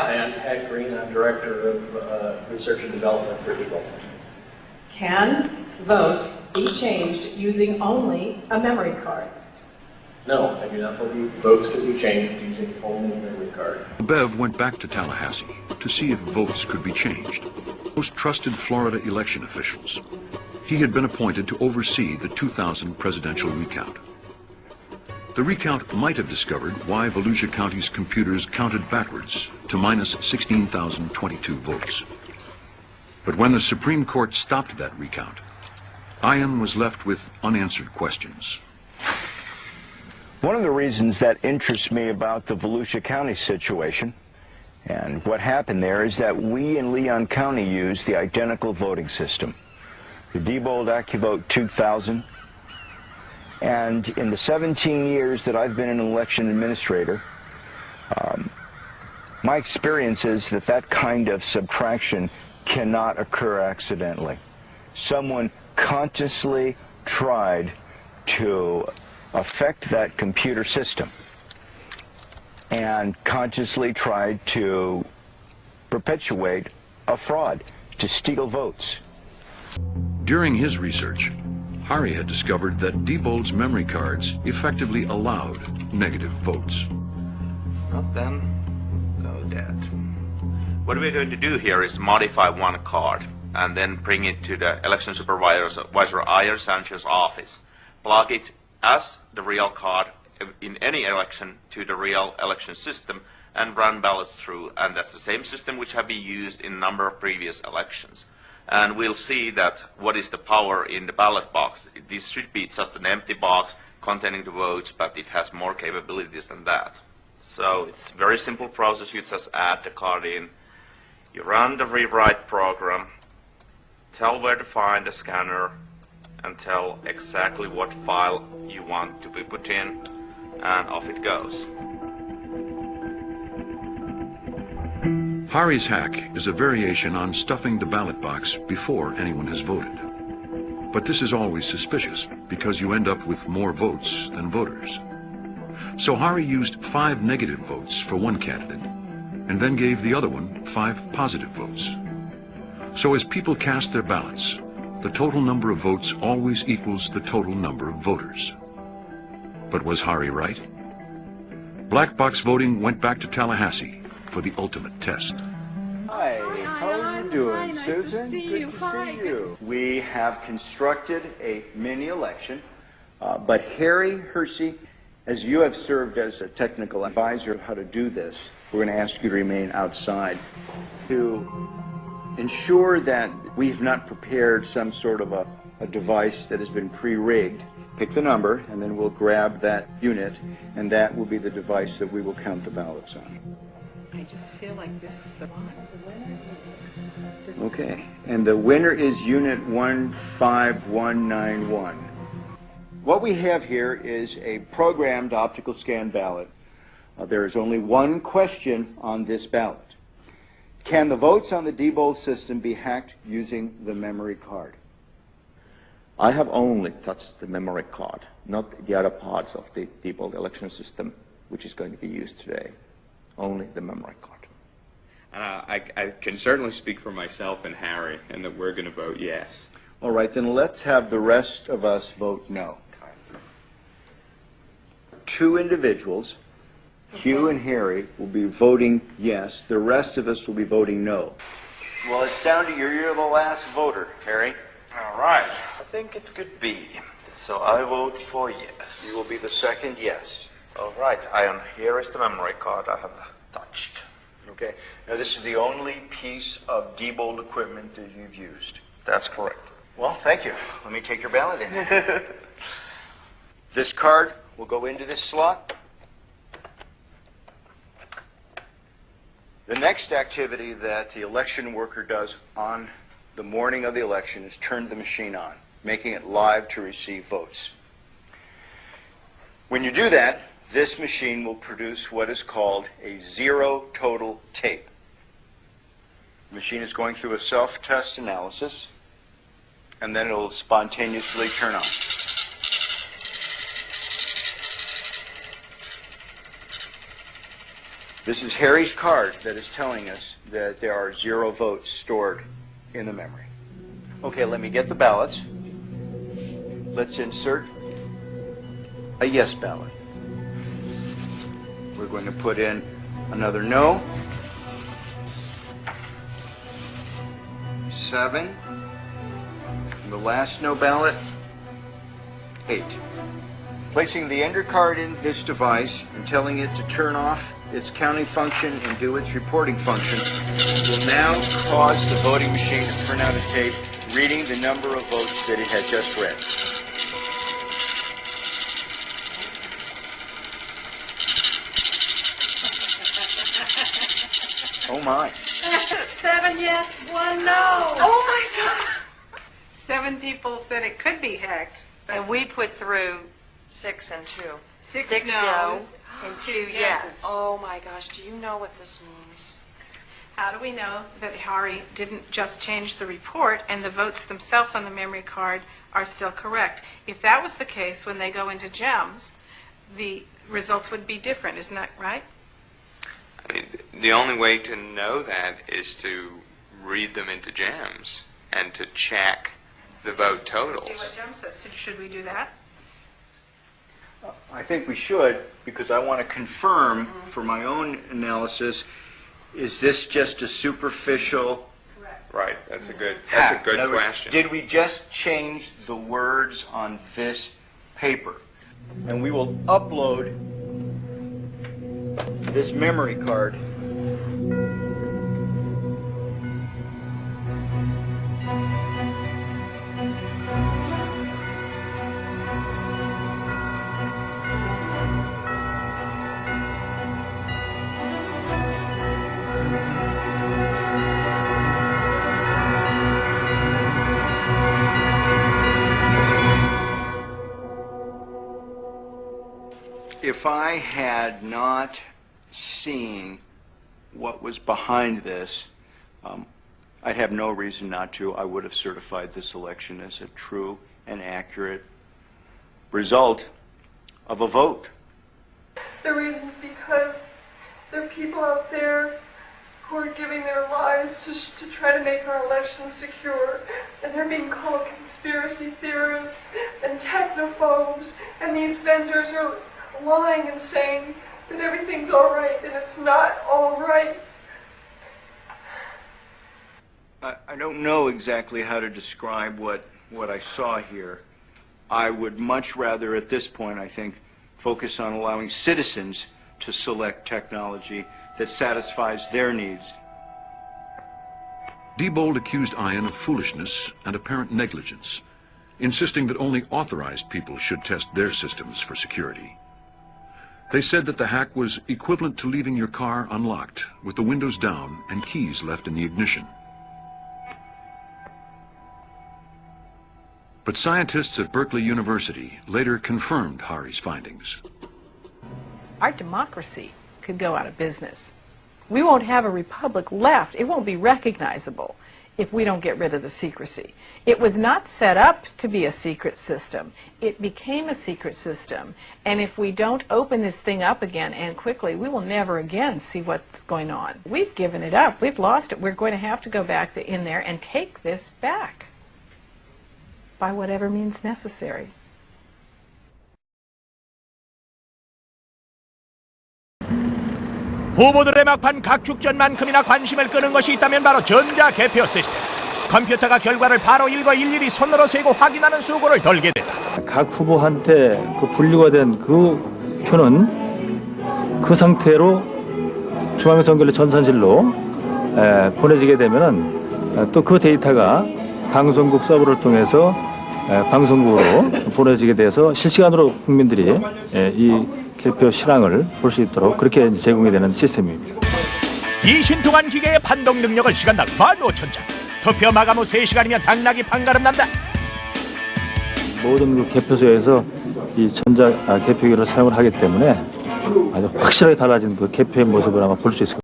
Hi, I'm Pat Green. I'm Director of Research and Development for Diebold. Can votes be changed using only a memory card? No, I do not believe votes can be changed using only a memory card. Bev went back to Tallahassee to see if votes could be changed. Most trusted Florida election officials. He had been appointed to oversee the 2000 presidential recount. The recount might have discovered why Volusia County's computers counted backwards to minus 16,022 votes. But when the Supreme Court stopped that recount, Ian was left with unanswered questions. One of the reasons that interests me about the Volusia County situation and what happened there is that we in Leon County used the identical voting system. The Diebold AccuVote 2000. And in the 17 years that I've been an election administrator, my experience is that that kind of subtraction cannot occur accidentally. Someone consciously tried to affect that computer system and consciously tried to perpetuate a fraud, to steal votes. During his research, Hari had discovered that Diebold's memory cards effectively allowed negative votes. Well, then, go dead. What we're going to do here is modify one card and then bring it to the election supervisor Iyer Sanchez's office. Plug it as the real card in any election to the real election system and run ballots through, and that's the same system which have been used in a number of previous elections. And we'll see that what is the power in the ballot box. This should be just an empty box containing the votes, but it has more capabilities than that. So it's a very simple process. You just add the card in, you run the rewrite program, tell where to find the scanner, and tell exactly what file you want to be put in, and off it goes. Hari's hack is a variation on stuffing the ballot box before anyone has voted. But this is always suspicious because you end up with more votes than voters. So Hari used 5 negative votes for one candidate and then gave the other one 5 positive votes. So as people cast their ballots, the total number of votes always equals the total number of voters. But was Hari right? Black box voting went back to Tallahassee for the ultimate test. Hi, how are you doing, Hi, nice Susan? to see Good you. to Hi, see good you. We have constructed a mini election, but Harry Hersey, as you have served as a technical advisor of how to do this, we're going to ask you to remain outside to ensure that we've not prepared some sort of a device that has been pre-rigged. Pick the number, and then we'll grab that unit, and that will be the device that we will count the ballots on. I just feel like this is the one. Okay, and the winner is unit 15191. What we have here is a programmed optical scan ballot. There is only one question on this ballot. Can the votes on the Diebold system be hacked using the memory card? I have only touched the memory card, not the other parts of the Diebold election system which is going to be used today. Only the memory card. I can certainly speak for myself and Harry, and that we're going to vote yes. All right, then let's have the rest of us vote no. 2 individuals, Hugh and Harry, will be voting yes. The rest of us will be voting no. Well, it's down to you. You're the last voter, Harry. All right. I think it could be. So I vote for yes. You will be the second yes. All right, Ian, here is the memory card I have touched. Okay. Now, this is the only piece of Diebold equipment that you've used. That's correct. Well, thank you. Let me take your ballot in. This card will go into this slot. The next activity that the election worker does on the morning of the election is turn the machine on, making it live to receive votes. When you do that, this machine will produce what is called a zero total tape. The machine is going through a self-test analysis, and then it will spontaneously turn on. This is Harry's card that is telling us that there are 0 votes stored in the memory. Okay, let me get the ballots. Let's insert a yes ballot. We're going to put in another no. 7. And the last no ballot, 8. Placing the ender card in this device and telling it to turn off its counting function and do its reporting function will now cause the voting machine to print out a tape reading the number of votes that it had just read. Oh my. 7 yes, 1 no. Oh my God. 7 people said it could be hacked. And we put through 6 and 2. 6 no no's. and 2 yeses. yes. Oh my gosh, do you know what this means? How do we know that Hari didn't just change the report and the votes themselves on the memory card are still correct? If that was the case, when they go into GEMS, the results would be different, isn't that right? I mean, the only way to know that is to read them into GEMS and to check the vote totals. See what GEMS says. So should we do that? I think we should, because I want to confirm for my own analysis, is this just a superficial Right, that's a good hack? In other words, question. did we just change the words on this paper? And we will upload this memory card . If I had not seen what was behind this, I'd have no reason not to. I would have certified this election as a true and accurate result of a vote. The reason's because there are people out there who are giving their lives to try to make our elections secure, and they're being called conspiracy theorists and technophobes, and these vendors are lying and saying that everything's all right, and it's not all right. I don't know exactly how to describe what I saw here. I would much rather, at this point, I think, focus on allowing citizens to select technology that satisfies their needs. Diebold accused Ian of foolishness and apparent negligence, insisting that only authorized people should test their systems for security. They said that the hack was equivalent to leaving your car unlocked, with the windows down and keys left in the ignition. But scientists at Berkeley University later confirmed Hari's findings. Our democracy could go out of business. We won't have a republic left. It won't be recognizable if we don't get rid of the secrecy. It was not set up to be a secret system. It became a secret system. And if we don't open this thing up again and quickly, we will never again see what's going on. We've given it up. We've lost it. We're going to have to go back in there and take this back by whatever means necessary. 후보들의 막판 각축전만큼이나 관심을 끄는 것이 있다면 바로 전자개표 시스템. 컴퓨터가 결과를 바로 읽어 일일이 손으로 세고 확인하는 수고를 덜게 된다. 각 후보한테 그 분류가 된 그 표는 그 상태로 중앙선거인단 전산실로 보내지게 되면은 또 그 데이터가 방송국 서버를 통해서 방송국으로 보내지게 돼서 실시간으로 국민들이 이 개표 실황을 볼 수 있도록 그렇게 제공이 되는 시스템입니다. 20동안 기계의 판독 능력을 시간당 15,000장. 투표 마감 후 3시간이면 당락이 판가름 난다. 모든 그 개표소에서 이 전자 개표기를 사용을 하기 때문에 아주 확실하게 달라진 그 개표의 모습을 아마 볼 수 있을 겁니다.